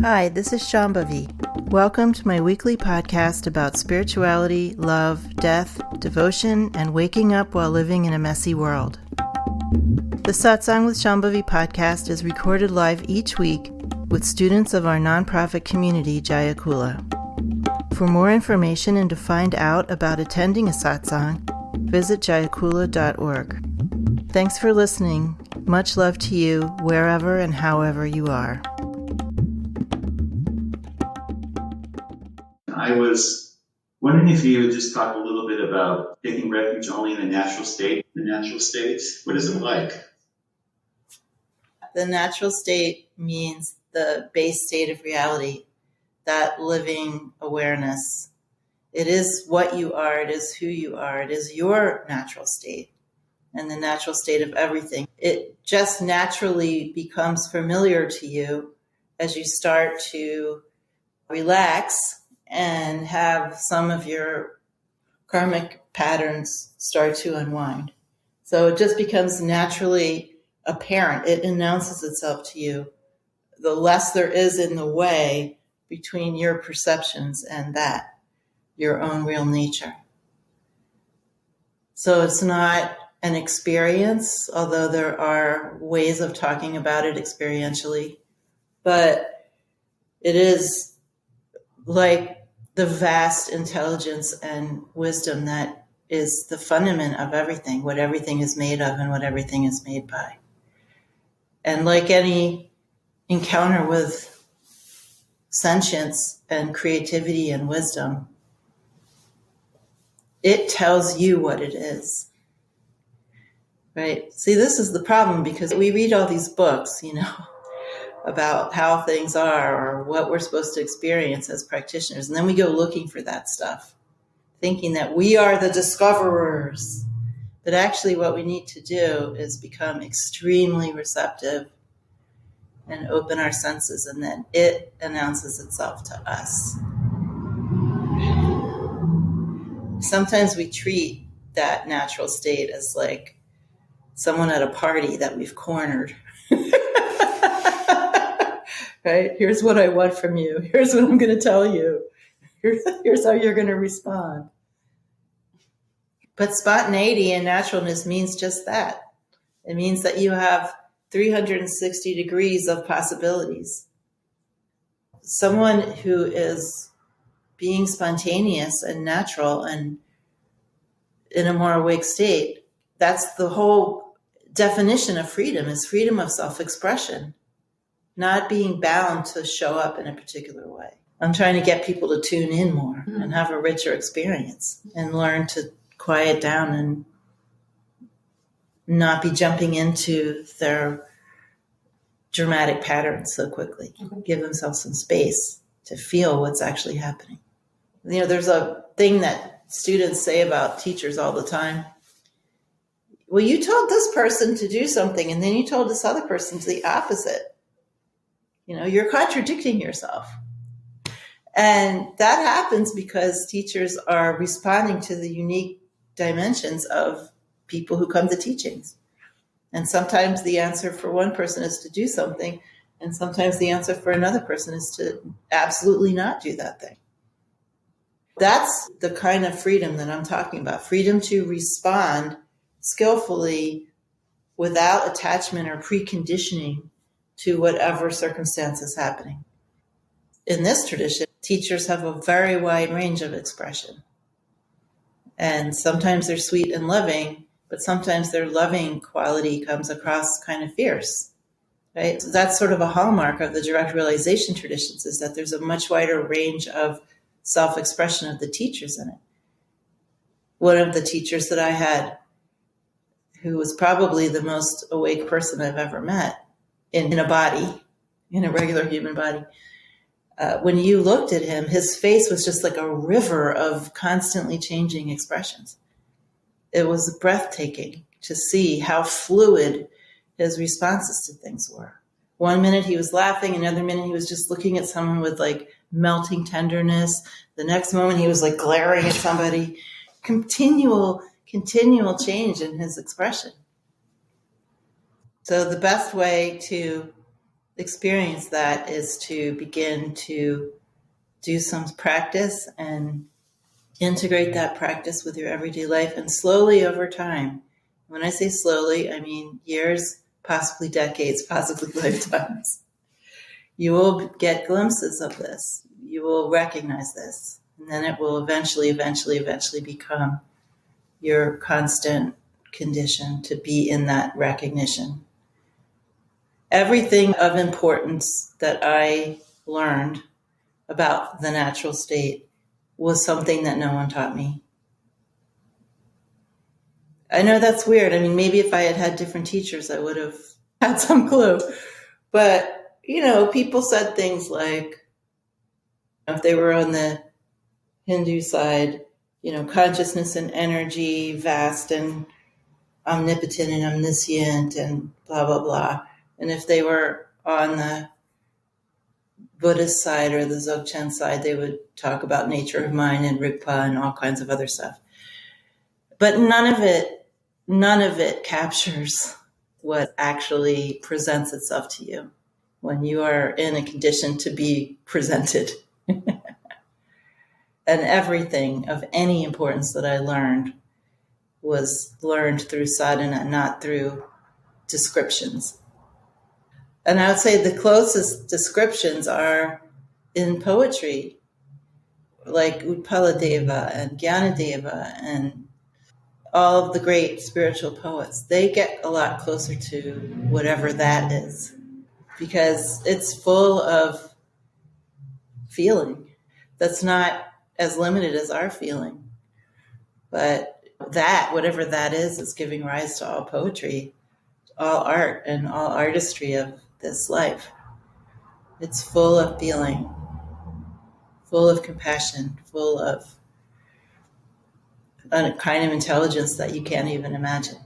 Hi, this is Shambhavi. Welcome to my weekly podcast about spirituality, love, death, devotion, and waking up while living in a messy world. The Satsang with Shambhavi podcast is recorded live each week with students of our nonprofit community, Jayakula. For more information and to find out about attending a satsang, visit jayakula.org. Thanks for listening. Much love to you, wherever and however you are. I was wondering if you would just talk a little bit about taking refuge only in the natural state. The natural state, what is it like? The natural state means the base state of reality, that living awareness. It is what you are, it is who you are, it is your natural state and the natural state of everything. It just naturally becomes familiar to you as you start to relax and have some of your karmic patterns start to unwind. So it just becomes naturally apparent. It announces itself to you. The less there is in the way between your perceptions and that, your own real nature. So it's not an experience, although there are ways of talking about it experientially, but it is like the vast intelligence and wisdom that is the fundament of everything, what everything is made of and what everything is made by. And like any encounter with sentience and creativity and wisdom, it tells you what it is, right? See, this is the problem because we read all these books, about how things are or what we're supposed to experience as practitioners. And then we go looking for that stuff, thinking that we are the discoverers. But actually what we need to do is become extremely receptive and open our senses, and then it announces itself to us. Sometimes we treat that natural state as like someone at a party that we've cornered. Right? Here's what I want from you. Here's what I'm going to tell you. Here's how you're going to respond. But spontaneity and naturalness means just that. It means that you have 360 degrees of possibilities. Someone who is being spontaneous and natural and in a more awake state, that's the whole definition of freedom, is freedom of self-expression, not being bound to show up in a particular way. I'm trying to get people to tune in more and have a richer experience and learn to quiet down and not be jumping into their dramatic patterns so quickly. Give themselves some space to feel what's actually happening. There's a thing that students say about teachers all the time. Well, you told this person to do something, and then you told this other person to the opposite. You're contradicting yourself. And that happens because teachers are responding to the unique dimensions of people who come to teachings. And sometimes the answer for one person is to do something, and sometimes the answer for another person is to absolutely not do that thing. That's the kind of freedom that I'm talking about. Freedom to respond skillfully without attachment or preconditioning to whatever circumstance is happening. In this tradition, teachers have a very wide range of expression. And sometimes they're sweet and loving, but sometimes their loving quality comes across kind of fierce, right? So that's sort of a hallmark of the direct realization traditions, is that there's a much wider range of self-expression of the teachers in it. One of the teachers that I had, who was probably the most awake person I've ever met in a body, in a regular human body, when you looked at him, his face was just like a river of constantly changing expressions. It was breathtaking to see how fluid his responses to things were. One minute he was laughing, another minute he was just looking at someone with like melting tenderness. The next moment he was like glaring at somebody. Continual change in his expression. So the best way to experience that is to begin to do some practice and integrate that practice with your everyday life, and slowly over time. When I say slowly, I mean years, possibly decades, possibly lifetimes. You will get glimpses of this. You will recognize this. And then it will eventually become your constant condition to be in that recognition. Everything of importance that I learned about the natural state was something that no one taught me. I know that's weird. I mean, maybe if I had had different teachers, I would have had some clue. But, people said things like, if they were on the Hindu side, consciousness and energy, vast and omnipotent and omniscient and blah, blah, blah. And if they were on the Buddhist side or the Dzogchen side, they would talk about nature of mind and Rigpa and all kinds of other stuff. But none of it captures what actually presents itself to you when you are in a condition to be presented. And everything of any importance that I learned was learned through sadhana, not through descriptions. And I would say the closest descriptions are in poetry, like Utpaladeva and Gyanadeva and all of the great spiritual poets. They get a lot closer to whatever that is, because it's full of feeling that's not as limited as our feeling. But that, whatever that is giving rise to all poetry, all art, and all artistry of this life. It's full of feeling, full of compassion, full of a kind of intelligence that you can't even imagine.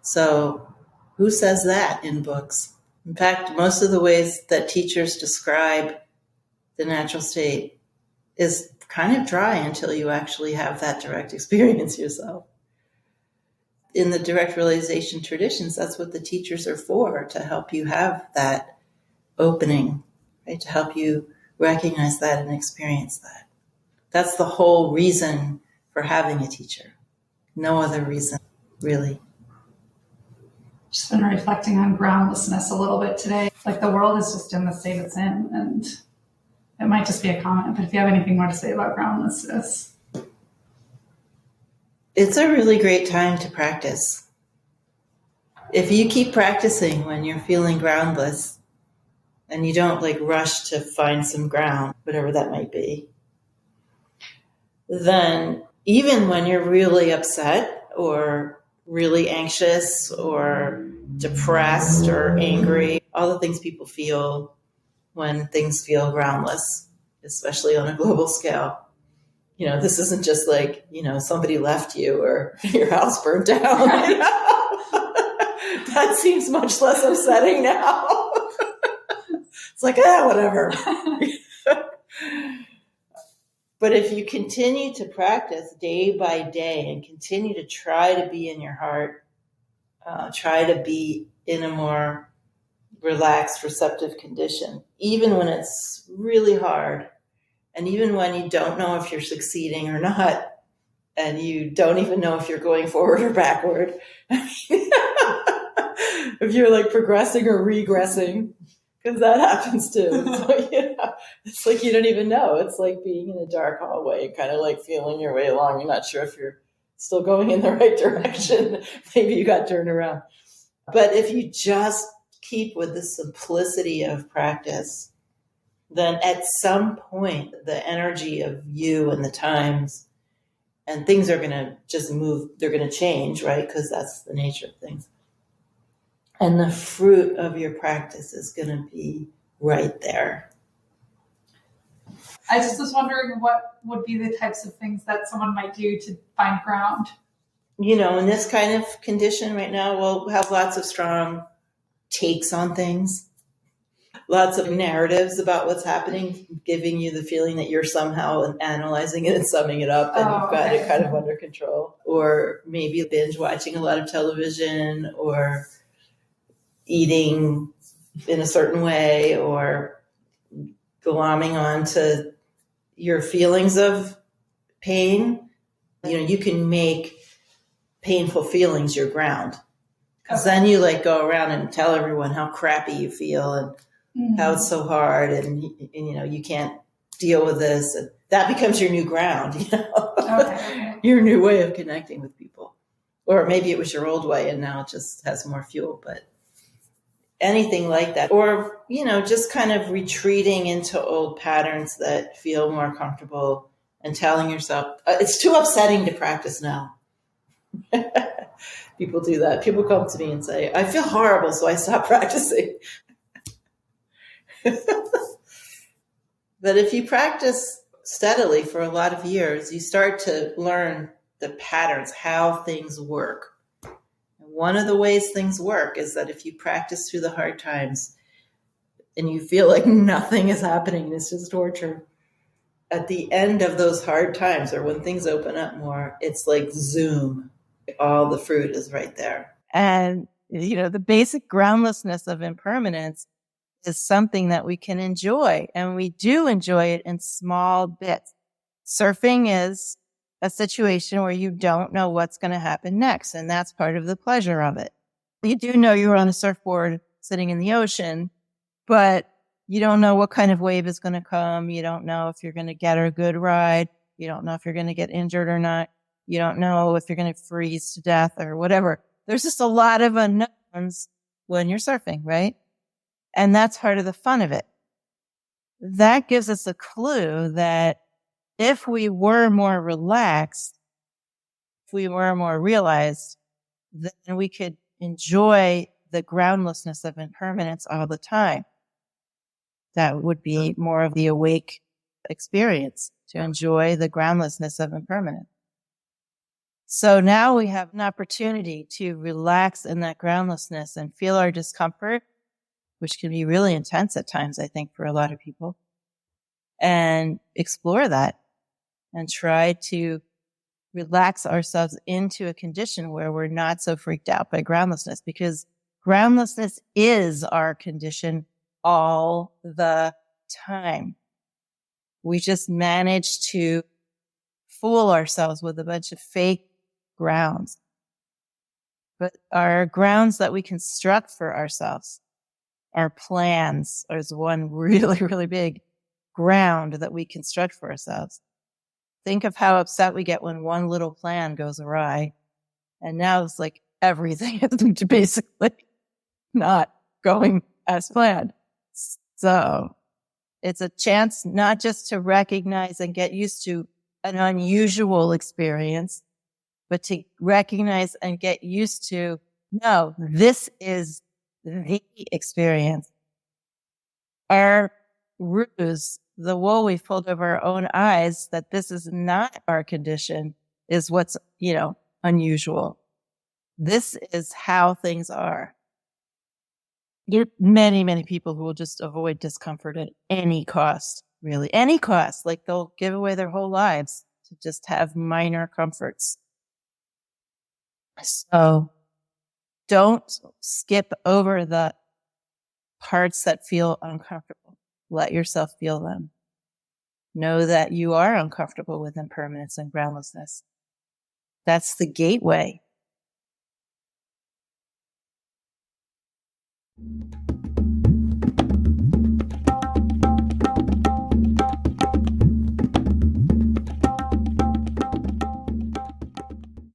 So who says that in books? In fact, most of the ways that teachers describe the natural state is kind of dry until you actually have that direct experience yourself. In the direct realization traditions, that's what the teachers are for, to help you have that opening, right? To help you recognize that and experience that. That's the whole reason for having a teacher. No other reason, really. Just been reflecting on groundlessness a little bit today. Like, the world is just in the state it's in, and it might just be a comment, but if you have anything more to say about groundlessness. It's a really great time to practice. If you keep practicing when you're feeling groundless and you don't rush to find some ground, whatever that might be, then even when you're really upset or really anxious or depressed or angry, all the things people feel when things feel groundless, especially on a global scale. This isn't just somebody left you or your house burnt down. That seems much less upsetting now. It's like, whatever. But if you continue to practice day by day and continue to try to be in your heart, try to be in a more relaxed, receptive condition, even when it's really hard, and even when you don't know if you're succeeding or not, and you don't even know if you're going forward or backward, if you're progressing or regressing, because that happens too. It's like you don't even know. It's like being in a dark hallway, kind of feeling your way along. You're not sure if you're still going in the right direction. Maybe you got turned around. But if you just keep with the simplicity of practice, then at some point, the energy of you and the times and things are going to just move. They're going to change, right? Because that's the nature of things. And the fruit of your practice is going to be right there. I just was wondering what would be the types of things that someone might do to find ground. In this kind of condition right now, we'll have lots of strong takes on things. Lots of narratives about what's happening, giving you the feeling that you're somehow analyzing it and summing it up, and you've got it kind of under control. Or maybe binge watching a lot of television, or eating, in a certain way, or glomming onto your feelings of pain. You can make painful feelings your ground, because then you go around and tell everyone how crappy you feel and how it's so hard, and you can't deal with this. And that becomes your new ground, Okay. your new way of connecting with people. Or maybe it was your old way and now it just has more fuel, but anything like that. Or, just kind of retreating into old patterns that feel more comfortable and telling yourself, it's too upsetting to practice now. People do that. People come to me and say, I feel horrible, so I stopped practicing. But if you practice steadily for a lot of years, you start to learn the patterns, how things work. And one of the ways things work is that if you practice through the hard times and you feel like nothing is happening, it's just torture, at the end of those hard times, or when things open up more, it's like zoom. All the fruit is right there. And, the basic groundlessness of impermanence is something that we can enjoy, and we do enjoy it in small bits. Surfing is a situation where you don't know what's going to happen next, and that's part of the pleasure of it. You do know you're on a surfboard sitting in the ocean, but you don't know what kind of wave is going to come. You don't know if you're going to get a good ride. You don't know if you're going to get injured or not. You don't know if you're going to freeze to death or whatever. There's just a lot of unknowns when you're surfing, right? And that's part of the fun of it. That gives us a clue that if we were more relaxed, if we were more realized, then we could enjoy the groundlessness of impermanence all the time. That would be more of the awake experience, to enjoy the groundlessness of impermanence. So now we have an opportunity to relax in that groundlessness and feel our discomfort, which can be really intense at times, I think, for a lot of people, and explore that and try to relax ourselves into a condition where we're not so freaked out by groundlessness, because groundlessness is our condition all the time. We just manage to fool ourselves with a bunch of fake grounds. But our grounds that we construct for ourselves, our plans, is one really, really big ground that we construct for ourselves. Think of how upset we get when one little plan goes awry. And now it's like everything is basically not going as planned. So it's a chance not just to recognize and get used to an unusual experience, but to recognize and get used to, no, this is the experience. Our ruse, the wool we've pulled over our own eyes, that this is not our condition, is what's, unusual. This is how things are. There are many, many people who will just avoid discomfort at any cost, really, any cost. Like they'll give away their whole lives to just have minor comforts. So don't skip over the parts that feel uncomfortable. Let yourself feel them. Know that you are uncomfortable with impermanence and groundlessness. That's the gateway.